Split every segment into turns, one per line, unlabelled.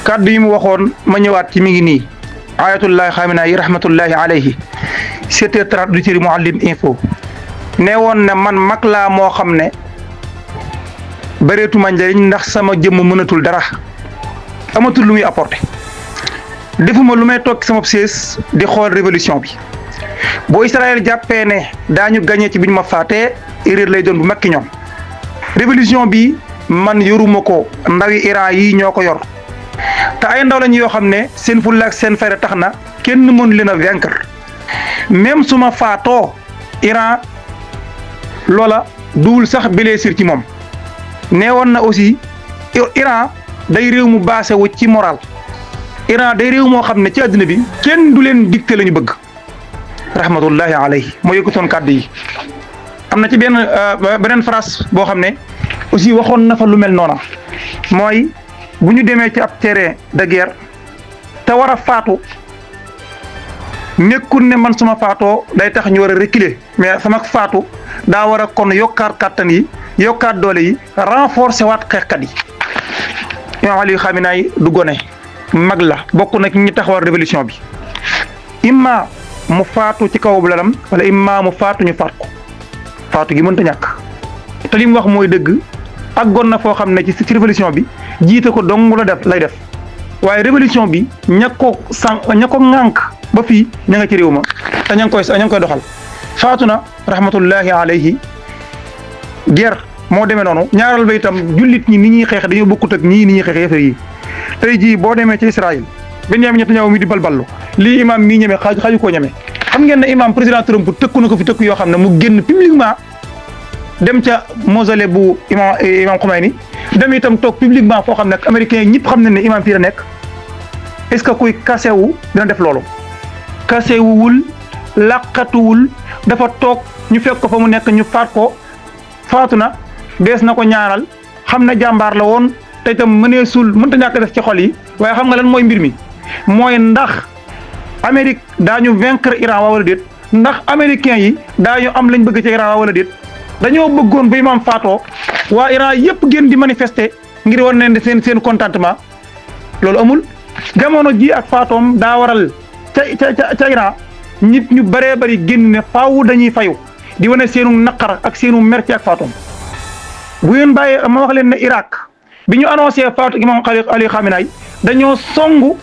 kàddu yi mu waxoon ma ñëwaat ci mi ngi nii ayatullahi xaamina yi rahmatullahi alayhi 7h30 du ci Mouhalim info ne woon ne man mag laa moo xam ne bëreetuma njëriñ ndax sama jëmm mënatul dara amatul lu muy apporté defuma lu may toog sama sées di xool révolution bi boo Israël jàppee ne daañu gagné ci bi ñu ma faatee erreur lay doon bu makki ñoom révolution bi man yoruma ko ndawi Iran yi ñoo ko yor te ay ndaw lañu yoo xam ne seen fulla ak seen fayda tax na kenn mënu leen a vaincre même su ma faatoo Iran loola duwul sax blessure ci moom nee woon na aussi Iran day réew mu baase wu ci moral Iran day réew moo xam ne ci àddina bi kenn du leen dicté la ñu bëgg rahmatullahi alayhi moo yëkkatoon kàddu yi am na ci beneen phrase boo xam ne aussi waxoon na fa lu mel noona mooy bu ñu demee ci ab terrain de guerre te war a faatu nekkul ne man suma faatoo day tax ñu war a reculer mais sama faatu daa war a kon yokkaat kàttan yi yokkaat doole yi renforcer waat xeexkat yi Imam Ali Khamenei du gone mag la bokk na ci ñi taxawal révolution bi imma mu faatu ci kaw lalam wala imma mu faatu ñu faat ko faatu gi mënta ñàkk te li mu wax mooy dëgg àggoon na foo xam ne ci révolution bi jiite ko dong la def lay def waaye révolution bi ña ko ŋànk ba fii ña nga ci réew ma te ña ngi koy doxal faatu na rahmatullahi alayhi guerre moo demee noonu ñaaral ba itam jullit ñi ni ñuy xeex dañoo bokkut ak ñii ni ñuy xeex yëfër yi tey jii boo demee ci Israël Benyamin Netanyahu mi di balballu lii imam mii ñeme xaaju koo ñeme xam ngeen ne imam président Trump tëkku na ko fi tëkku yoo xam ne mu génn publiquement dem ca mausolée bu imam Khomeini dem itam toog publiquement foo xam ne américains yi ñëpp xam nañ ne imam fii la nekk est ce que kuy kasewu dina def loolu kasewuwul laqatuwul dafa toog ñu fekk ko fa mu nekk ñu faat ko faatu na dees na ko ñaanal xam na jàmbaar la woon te itam mënta ñàkk def ci xol yi waaye xam nga lan mooy mbir mi mooy ndax Amérique daañu vaincre Iran waa wala déet ndax américains yi daañu am lañ bëgg ci Iran waa wala déet dañoo bëggoon ba imam faatoo waa Iran yëpp génn di manifester ngir war ne seen contentement loolu amul jamono ji ak faatoom daa waral ca Iran nit ñu bëree bëri génn ne faaw dañuy fayu di wane seenu naqar ak seenu mer ci ak faatoom bu ngeen bàyyee ma wax leen ne Irak bi ñu annoncé faatu imam Ali Khamenei dañoo songu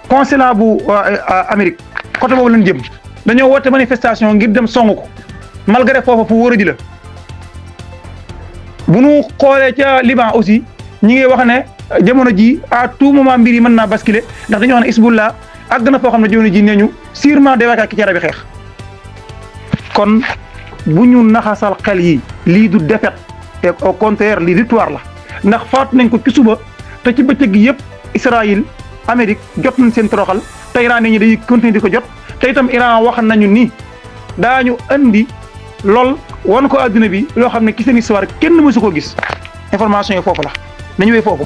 consulat bu Amérique côté boobu lañ jëm dañoo woote manifestation ngir dem songu ko malgré foofa fu wóor a ji la bu nu xoolee ca Liban aussi ñi ngi wax ne jamono ji à tout moment mbir yi mën naa basculer ndax dañoo wax ne Hezbollah àgg na foo xam ne jamono ji nee ñu sûrement day waakaat ki ci bi xeex kon bu ñu naxasal xel yi lii du défaite et au contraire lii victoire la ndax faatu nañ ko ci suba te ci bëccëg gi yëpp Israël Amérique jot nañ seen toroxal te Iran ñi dañuy continuer di ko jot te itam Iran wax nañu ni daañu andi lool wan ko adduna bi loo xam ne ci seen histoire kenn mësu ko gis information yi foofu la nañu wee foofu.